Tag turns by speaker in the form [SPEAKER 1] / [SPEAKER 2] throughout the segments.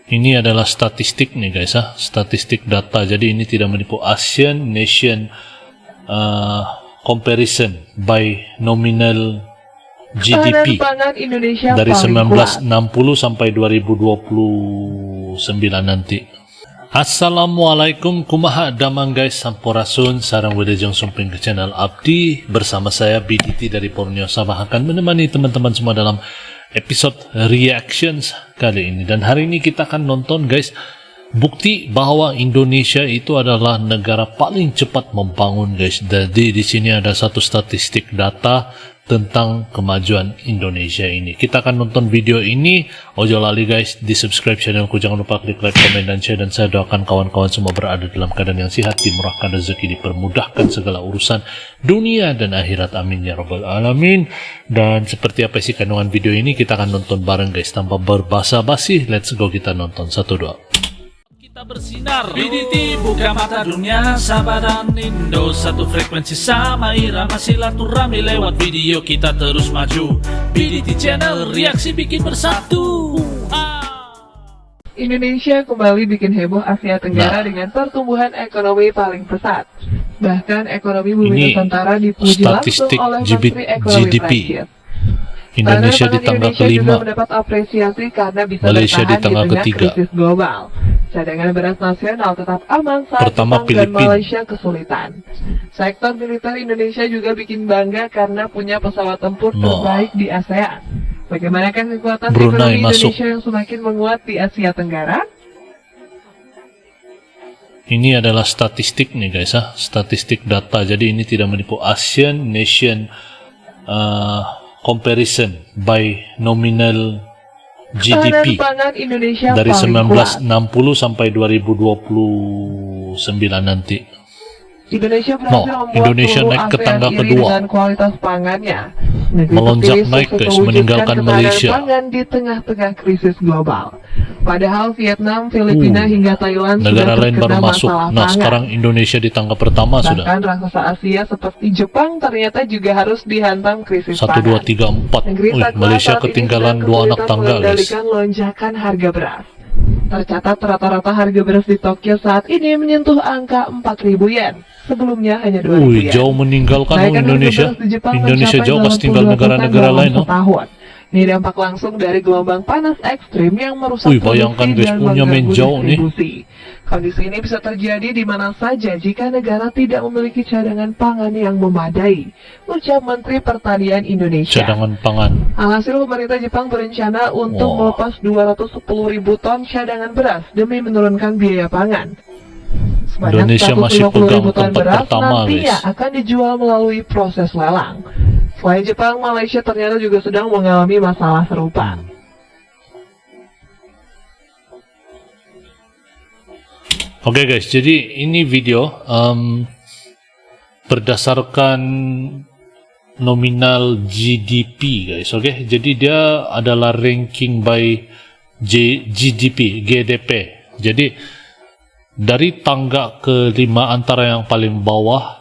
[SPEAKER 1] Ini adalah statistik nih guys ya, statistik data. Jadi ini tidak menipu. Asian Nation Comparison by Nominal GDP dari 1960 sampai 2029 nanti. Assalamualaikum, kumaha damang guys, sampurasun, sarang wedajong sumping ke channel Abdi. Bersama saya BDT dari Borneo Sabah akan menemani teman-teman semua dalam episode reactions kali ini. Dan hari ini kita akan nonton guys, bukti bahwa Indonesia itu adalah negara paling cepat membangun guys. Jadi di sini ada satu statistik data tentang kemajuan Indonesia ini. Kita akan nonton video ini. Ojo lali guys, di subscribe channelku, jangan lupa klik like, komen, dan share. Dan saya doakan kawan-kawan semua berada dalam keadaan yang sehat, dimurahkan rezeki, dipermudahkan segala urusan dunia dan akhirat, amin ya rabbal alamin. Dan seperti apa sih kandungan video ini, kita akan nonton bareng guys. Tanpa berbasa-basi, let's go, kita nonton. 1, 2.
[SPEAKER 2] Kita bersinar, BDT buka mata dunia, Sabah dan Indo satu frekuensi sama irama, silaturahmi lewat video kita terus maju. BDT Channel, reaksi bikin bersatu.
[SPEAKER 3] Indonesia kembali bikin heboh Asia Tenggara dengan pertumbuhan ekonomi paling pesat. Bahkan ekonomi bumi Nusantara dipuji langsung oleh Menteri Ekonomi
[SPEAKER 1] GDP.
[SPEAKER 3] Prancis.
[SPEAKER 1] Indonesia di tangga kelima,
[SPEAKER 3] mendapat apresiasi karena bisa
[SPEAKER 1] Malaysia di tangga
[SPEAKER 3] tengah
[SPEAKER 1] ketiga.
[SPEAKER 3] krisis global. Cadangan beras nasional tetap aman saat
[SPEAKER 1] Pertama,
[SPEAKER 3] Jepang dan
[SPEAKER 1] Filipina.
[SPEAKER 3] Malaysia kesulitan. Sektor militer Indonesia juga bikin bangga karena punya pesawat tempur terbaik di ASEAN. Bagaimanakah kekuatan
[SPEAKER 1] Brunei
[SPEAKER 3] ekonomi
[SPEAKER 1] masuk.
[SPEAKER 3] Indonesia yang semakin menguat di Asia Tenggara?
[SPEAKER 1] Ini adalah statistik nih guys ya, statistik data. Jadi ini tidak menipu. Asian Nation Comparison by Nominal GDP
[SPEAKER 3] Pangan Indonesia
[SPEAKER 1] dari
[SPEAKER 3] paling
[SPEAKER 1] 1960 sampai 2029 nanti.
[SPEAKER 3] Indonesia berhasil membuat
[SPEAKER 1] Indonesia
[SPEAKER 3] seluruh
[SPEAKER 1] naik ke
[SPEAKER 3] ASEAN
[SPEAKER 1] tangga
[SPEAKER 3] iri
[SPEAKER 1] kedua.
[SPEAKER 3] dengan kualitas pangannya. Negeri
[SPEAKER 1] Melonjak
[SPEAKER 3] terpilih
[SPEAKER 1] naik,
[SPEAKER 3] sukses
[SPEAKER 1] guys,
[SPEAKER 3] mewujudkan
[SPEAKER 1] meninggalkan
[SPEAKER 3] ketahanan
[SPEAKER 1] Malaysia.
[SPEAKER 3] pangan di tengah-tengah krisis global. Padahal Vietnam, Filipina hingga Thailand
[SPEAKER 1] Negara
[SPEAKER 3] sudah
[SPEAKER 1] lain baru
[SPEAKER 3] terkena
[SPEAKER 1] masuk.
[SPEAKER 3] masalah
[SPEAKER 1] Nah,
[SPEAKER 3] pangan.
[SPEAKER 1] sekarang Indonesia di tangga pertama sudah.
[SPEAKER 3] Bahkan raksasa Asia seperti Jepang ternyata juga harus dihantam krisis
[SPEAKER 1] 1,
[SPEAKER 3] pangan.
[SPEAKER 1] 2, 3, 4.
[SPEAKER 3] Negeri
[SPEAKER 1] Wih,
[SPEAKER 3] Takwa
[SPEAKER 1] Malaysia
[SPEAKER 3] saat ini
[SPEAKER 1] ketinggalan
[SPEAKER 3] sedang
[SPEAKER 1] 2 anak
[SPEAKER 3] kesulitan
[SPEAKER 1] tangga guys.
[SPEAKER 3] mengendalikan lonjakan harga beras. Tercatat rata-rata harga beras di Tokyo saat ini menyentuh angka 4.000 yen. Sebelumnya hanya 2.000
[SPEAKER 1] Wih,
[SPEAKER 3] yen.
[SPEAKER 1] jauh meninggalkan
[SPEAKER 3] Kenaikan harga
[SPEAKER 1] Indonesia.
[SPEAKER 3] beras di Jepang
[SPEAKER 1] Indonesia
[SPEAKER 3] mencapai
[SPEAKER 1] jauh pas tinggal
[SPEAKER 3] 82%
[SPEAKER 1] negara-negara
[SPEAKER 3] dalam
[SPEAKER 1] lain.
[SPEAKER 3] setahun. Ini dampak langsung dari gelombang panas ekstrim yang merusak
[SPEAKER 1] Wih, bayangkan
[SPEAKER 3] produksi
[SPEAKER 1] guys,
[SPEAKER 3] dan
[SPEAKER 1] punya main
[SPEAKER 3] mengganggu
[SPEAKER 1] jauh nih.
[SPEAKER 3] distribusi. Kondisi ini bisa terjadi di mana saja jika negara tidak memiliki cadangan pangan yang memadai, ucap Menteri Pertanian Indonesia.
[SPEAKER 1] Cadangan pangan.
[SPEAKER 3] Alhasil pemerintah Jepang berencana untuk
[SPEAKER 1] Wah.
[SPEAKER 3] melepas 210.000 ton cadangan beras demi menurunkan biaya pangan. Sebanyak
[SPEAKER 1] Indonesia masih
[SPEAKER 3] 150.000
[SPEAKER 1] pegang
[SPEAKER 3] ton
[SPEAKER 1] tempat
[SPEAKER 3] beras
[SPEAKER 1] pertama,
[SPEAKER 3] nantinya
[SPEAKER 1] guys.
[SPEAKER 3] akan dijual melalui proses lelang. Selain Jepang, Malaysia ternyata juga sedang mengalami masalah serupa.
[SPEAKER 1] Oke guys, jadi ini video berdasarkan nominal GDP guys. Oke, jadi dia adalah ranking by GDP. Jadi dari tangga kelima antara yang paling bawah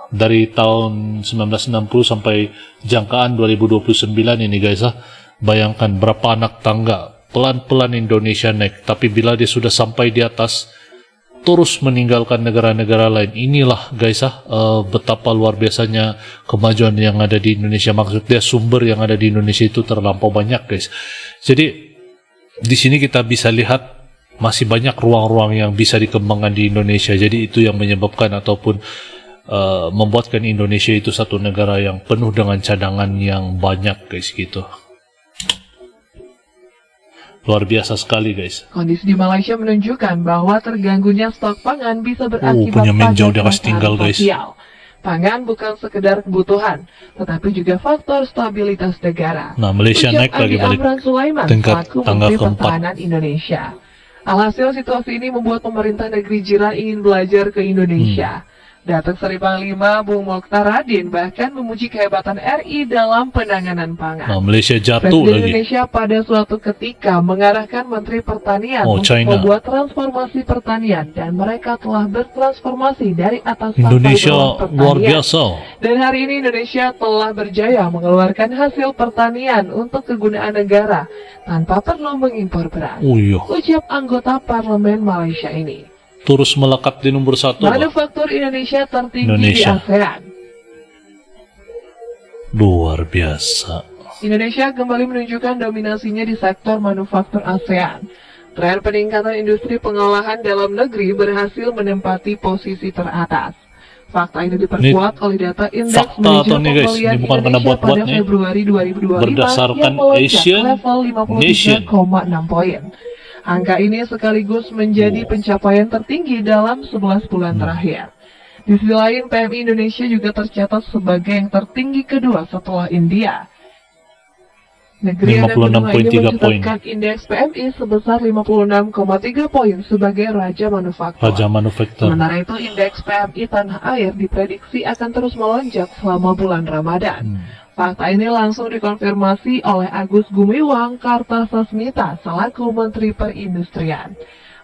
[SPEAKER 1] dari tahun 1960 sampai jangkaan 2029 ini guys ya. Bayangkan berapa anak tangga. Pelan-pelan Indonesia naik, tapi bila dia sudah sampai di atas, terus meninggalkan negara-negara lain. Inilah guys betapa luar biasanya kemajuan yang ada di Indonesia. Maksudnya sumber yang ada di Indonesia itu terlampau banyak guys. Jadi di sini kita bisa lihat masih banyak ruang-ruang yang bisa dikembangkan di Indonesia. Jadi itu yang menyebabkan ataupun membuatkan Indonesia itu satu negara yang penuh dengan cadangan yang banyak guys gitu. Luar biasa sekali guys.
[SPEAKER 3] Kondisi di Malaysia menunjukkan bahwa terganggunya stok pangan bisa berakibat
[SPEAKER 1] punya main jauh dia
[SPEAKER 3] pada
[SPEAKER 1] kasih tinggal, guys.
[SPEAKER 3] sosial. Pangan bukan sekedar kebutuhan, tetapi juga faktor stabilitas negara.
[SPEAKER 1] Nah, Malaysia
[SPEAKER 3] Ucap
[SPEAKER 1] naik lagi
[SPEAKER 3] Andi
[SPEAKER 1] balik
[SPEAKER 3] Amran Sulaiman
[SPEAKER 1] tingkat
[SPEAKER 3] selaku
[SPEAKER 1] tangga
[SPEAKER 3] Menteri
[SPEAKER 1] keempat.
[SPEAKER 3] Pertahanan Indonesia. Alhasil situasi ini membuat pemerintah negeri jiran ingin belajar ke Indonesia. Datuk Seri Panglima Bung Mokhtar Radin bahkan memuji kehebatan RI dalam penanganan pangan.
[SPEAKER 1] Nah, Malaysia jatuh
[SPEAKER 3] Presiden
[SPEAKER 1] lagi.
[SPEAKER 3] Indonesia pada suatu ketika mengarahkan Menteri Pertanian untuk
[SPEAKER 1] China.
[SPEAKER 3] membuat transformasi pertanian dan mereka telah bertransformasi dari atas sampai
[SPEAKER 1] Indonesia
[SPEAKER 3] bawah pertanian.
[SPEAKER 1] luar biasa.
[SPEAKER 3] Dan hari ini Indonesia telah berjaya mengeluarkan hasil pertanian untuk kegunaan negara tanpa perlu mengimpor beras.
[SPEAKER 1] Iya.
[SPEAKER 3] Ucap anggota parlemen Malaysia ini.
[SPEAKER 1] Terus melekat di nomor 1.
[SPEAKER 3] Manufaktur Indonesia tertinggi
[SPEAKER 1] Indonesia.
[SPEAKER 3] di ASEAN.
[SPEAKER 1] Luar biasa.
[SPEAKER 3] Indonesia kembali menunjukkan dominasinya di sektor manufaktur ASEAN. Tren peningkatan industri pengolahan dalam negeri berhasil menempati posisi teratas. Fakta ini diperkuat oleh data Indeks
[SPEAKER 1] fakta atau
[SPEAKER 3] Manajer
[SPEAKER 1] nih, guys?
[SPEAKER 3] Pembelian
[SPEAKER 1] Ini bukan karena
[SPEAKER 3] Indonesia
[SPEAKER 1] buat-buat
[SPEAKER 3] pada
[SPEAKER 1] nih.
[SPEAKER 3] Februari 2025
[SPEAKER 1] Berdasarkan
[SPEAKER 3] yang melonjak
[SPEAKER 1] Asian
[SPEAKER 3] level 53,6 poin. Angka ini sekaligus menjadi pencapaian tertinggi dalam 11 bulan terakhir. Di sisi lain, PMI Indonesia juga tercatat sebagai yang tertinggi kedua setelah India. Negeri yang kedua ini
[SPEAKER 1] 56,3 poin.
[SPEAKER 3] mencatatkan indeks PMI sebesar 56,3 poin sebagai raja manufaktur.
[SPEAKER 1] Raja manufaktur.
[SPEAKER 3] Sementara itu, indeks PMI tanah air diprediksi akan terus melonjak selama bulan Ramadan. Fakta ini langsung dikonfirmasi oleh Agus Gumiwang Kartasasmita selaku Menteri Perindustrian.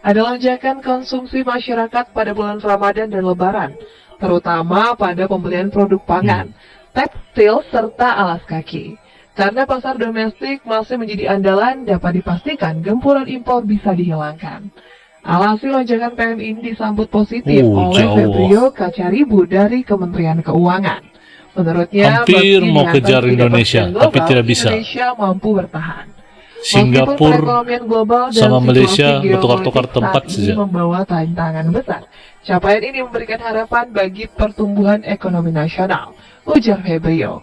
[SPEAKER 3] Ada lonjakan konsumsi masyarakat pada bulan Ramadan dan Lebaran, terutama pada pembelian produk pangan, tekstil, serta alas kaki. Karena pasar domestik masih menjadi andalan, dapat dipastikan gempuran impor bisa dihilangkan. Alhasil lonjakan PMI ini disambut positif oleh
[SPEAKER 1] jauh.
[SPEAKER 3] Febrio Kacaribu dari Kementerian Keuangan. Menurutnya,
[SPEAKER 1] Hampir
[SPEAKER 3] meski
[SPEAKER 1] mau
[SPEAKER 3] dihantam
[SPEAKER 1] kejar Indonesia,
[SPEAKER 3] ketidakpastian
[SPEAKER 1] tapi
[SPEAKER 3] global,
[SPEAKER 1] tidak bisa.
[SPEAKER 3] Indonesia mampu bertahan.
[SPEAKER 1] Singapura
[SPEAKER 3] Meskipun perekonomian global dan
[SPEAKER 1] sama
[SPEAKER 3] situasi
[SPEAKER 1] Malaysia
[SPEAKER 3] geopolitik
[SPEAKER 1] bertukar-tukar tempat
[SPEAKER 3] saat ini
[SPEAKER 1] saja.
[SPEAKER 3] membawa tantangan besar. Capaian ini memberikan harapan bagi pertumbuhan ekonomi nasional, ujar Febrio.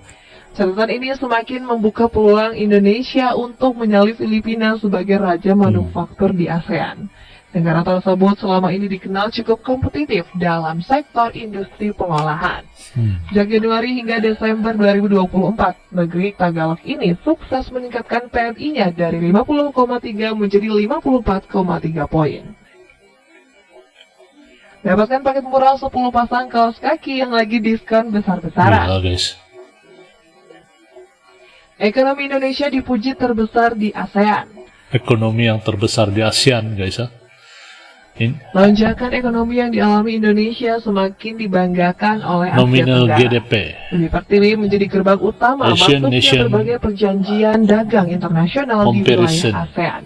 [SPEAKER 3] Catatan ini semakin membuka peluang Indonesia untuk menyalip Filipina sebagai raja manufaktur di ASEAN. Negara tersebut selama ini dikenal cukup kompetitif dalam sektor industri pengolahan. Sejak Januari hingga Desember 2024, negeri Tagalog ini sukses meningkatkan PMI-nya dari 50,3 menjadi 54,3 poin. Dapatkan paket murah 10 pasang kaos kaki yang lagi diskon besar-besaran.
[SPEAKER 1] Iya, guys.
[SPEAKER 3] Ekonomi Indonesia dipuji terbesar di ASEAN.
[SPEAKER 1] Ekonomi yang terbesar di ASEAN, guys.
[SPEAKER 3] Lonjakan ekonomi yang dialami Indonesia semakin dibanggakan oleh Asia
[SPEAKER 1] Nominal
[SPEAKER 3] Tenggara.
[SPEAKER 1] GDP.
[SPEAKER 3] Lebih terpilih menjadi gerbang utama
[SPEAKER 1] Asian
[SPEAKER 3] masuknya
[SPEAKER 1] Nation
[SPEAKER 3] berbagai perjanjian dagang internasional di
[SPEAKER 1] Comparison.
[SPEAKER 3] wilayah ASEAN.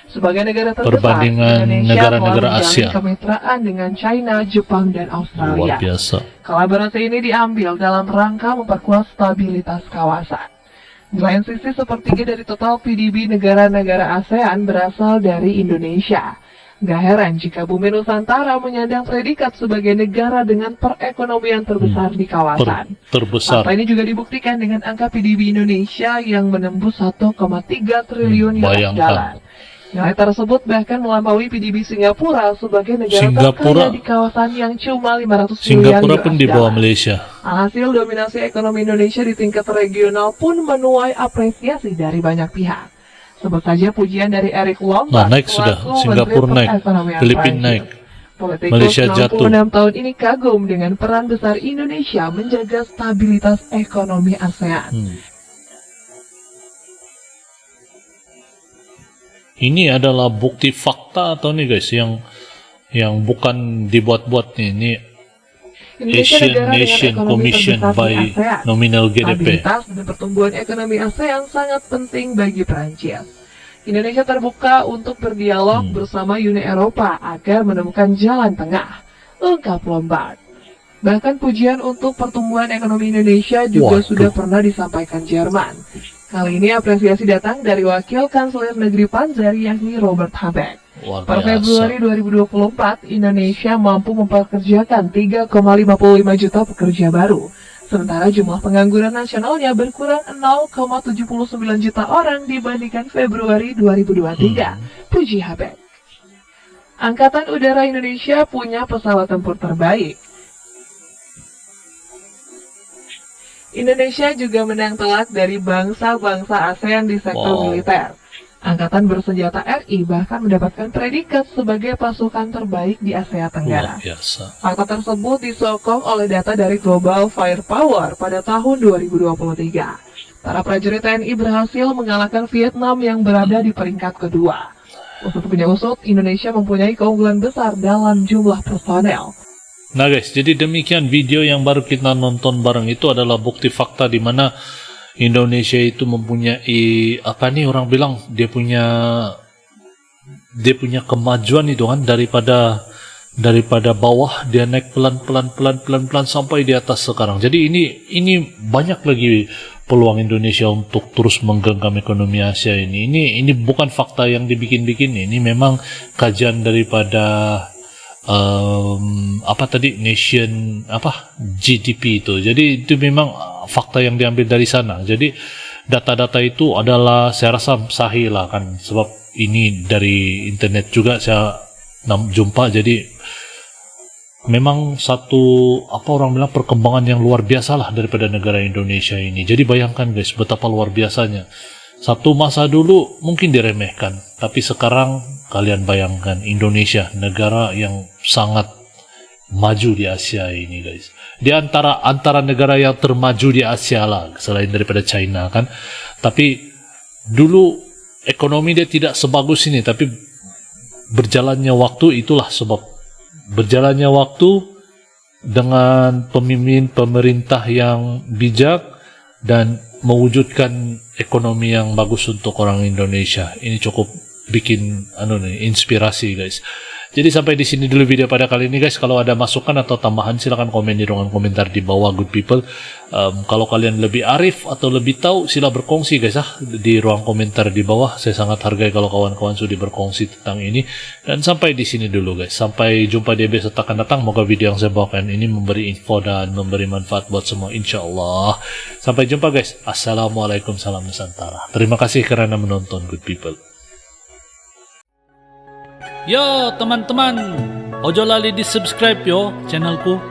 [SPEAKER 3] Sebagai negara terbesar,
[SPEAKER 1] Perbandingan
[SPEAKER 3] Indonesia
[SPEAKER 1] negara-negara
[SPEAKER 3] telah menjalin
[SPEAKER 1] Asia.
[SPEAKER 3] kemitraan dengan China, Jepang, dan
[SPEAKER 1] Luar
[SPEAKER 3] Australia.
[SPEAKER 1] biasa.
[SPEAKER 3] Kolaborasi ini diambil dalam rangka memperkuat stabilitas kawasan. Di lain sisi, sepertiga dari total PDB negara-negara ASEAN berasal dari Indonesia. Gak heran jika Bumi Nusantara menyandang predikat sebagai negara dengan perekonomian terbesar di kawasan.
[SPEAKER 1] Terbesar.
[SPEAKER 3] Fakta ini juga dibuktikan dengan angka PDB Indonesia yang menembus 1,3 triliun
[SPEAKER 1] bayangkan.
[SPEAKER 3] US$. Nilai tersebut bahkan melampaui PDB Singapura sebagai negara
[SPEAKER 1] Singapura-
[SPEAKER 3] terkaya di kawasan yang cuma 500 miliar
[SPEAKER 1] Singapura pun di bawah
[SPEAKER 3] US$.
[SPEAKER 1] Malaysia.
[SPEAKER 3] Alhasil dominasi ekonomi Indonesia di tingkat regional pun menuai apresiasi dari banyak pihak. Sebut saja pujian dari Eric Lombard.
[SPEAKER 1] Nah, naik sudah.
[SPEAKER 3] selaku
[SPEAKER 1] Singapura
[SPEAKER 3] Menteri
[SPEAKER 1] naik.
[SPEAKER 3] Perekonomian
[SPEAKER 1] Filipina
[SPEAKER 3] Prancis.
[SPEAKER 1] naik.
[SPEAKER 3] Politikus
[SPEAKER 1] Malaysia jatuh.
[SPEAKER 3] 66 tahun ini kagum dengan peran besar Indonesia menjaga stabilitas ekonomi ASEAN.
[SPEAKER 1] Ini adalah bukti fakta atau nih guys yang bukan dibuat-buat nih. Ini
[SPEAKER 3] Indonesia
[SPEAKER 1] Asian
[SPEAKER 3] negara dengan
[SPEAKER 1] Nation
[SPEAKER 3] ekonomi
[SPEAKER 1] Commission
[SPEAKER 3] terbesar di
[SPEAKER 1] by
[SPEAKER 3] ASEAN.
[SPEAKER 1] nominal GDP.
[SPEAKER 3] Stabilitas dan pertumbuhan ekonomi ASEAN sangat penting bagi Prancis. Indonesia terbuka untuk berdialog bersama Uni Eropa agar menemukan jalan tengah, ungkap Lombard. Bahkan pujian untuk pertumbuhan ekonomi Indonesia juga
[SPEAKER 1] Waduh.
[SPEAKER 3] sudah pernah disampaikan Jerman. Kali ini apresiasi datang dari Wakil Kanselir Negeri Panzer yakni Robert Habeck.
[SPEAKER 1] Luar
[SPEAKER 3] Per
[SPEAKER 1] biasa.
[SPEAKER 3] Februari 2024, Indonesia mampu mempekerjakan 3,55 juta pekerja baru. Sementara jumlah pengangguran nasionalnya berkurang 0,79 juta orang dibandingkan Februari 2023. Puji Habeck. Angkatan Udara Indonesia punya pesawat tempur terbaik. Indonesia juga menang telak dari bangsa-bangsa ASEAN di sektor
[SPEAKER 1] Wow.
[SPEAKER 3] militer. Angkatan Bersenjata RI bahkan mendapatkan predikat sebagai pasukan terbaik di Asia Tenggara.
[SPEAKER 1] Luar biasa.
[SPEAKER 3] Fakta tersebut disokong oleh data dari Global Firepower pada tahun 2023. Para prajurit TNI berhasil mengalahkan Vietnam yang berada di peringkat kedua. Usut punya usut, Indonesia mempunyai keunggulan besar dalam jumlah personel.
[SPEAKER 1] Nah guys, jadi demikian video yang baru kita nonton bareng itu adalah bukti fakta di mana Indonesia itu mempunyai orang bilang dia punya kemajuan itu kan, daripada bawah dia naik pelan sampai di atas sekarang. Jadi ini banyak lagi peluang Indonesia untuk terus menggenggam ekonomi Asia ini. Ini bukan fakta yang dibikin-bikin, ini memang kajian daripada GDP itu. Jadi itu memang fakta yang diambil dari sana. Jadi data-data itu adalah saya rasa sahih lah kan, sebab ini dari internet juga saya jumpa. Jadi memang satu orang bilang perkembangan yang luar biasa lah daripada negara Indonesia ini. Jadi bayangkan guys betapa luar biasanya. Satu masa dulu mungkin diremehkan, tapi sekarang kalian bayangkan Indonesia, negara yang sangat maju di Asia ini guys. Di antara negara yang termaju di Asia lah, selain daripada China kan. Tapi dulu ekonomi dia tidak sebagus ini, tapi berjalannya waktu itulah sebab. Berjalannya waktu dengan pemerintah yang bijak dan mewujudkan ekonomi yang bagus untuk orang Indonesia. Ini cukup bikin inspirasi guys. Jadi sampai di sini dulu video pada kali ini guys. Kalau ada masukan atau tambahan silakan komen di ruangan komentar di bawah good people. Kalau kalian lebih arif atau lebih tahu sila berkongsi guys di ruang komentar di bawah. Saya sangat hargai kalau kawan-kawan sudah berkongsi tentang ini. Dan sampai di sini dulu guys. Sampai jumpa di episode akan datang. Moga video yang saya bawakan ini memberi info dan memberi manfaat buat semua insyaallah. Sampai jumpa guys. Assalamualaikum, salam Nusantara. Terima kasih karena menonton good people.
[SPEAKER 2] Yo teman-teman, ojo lali di subscribe yo channelku.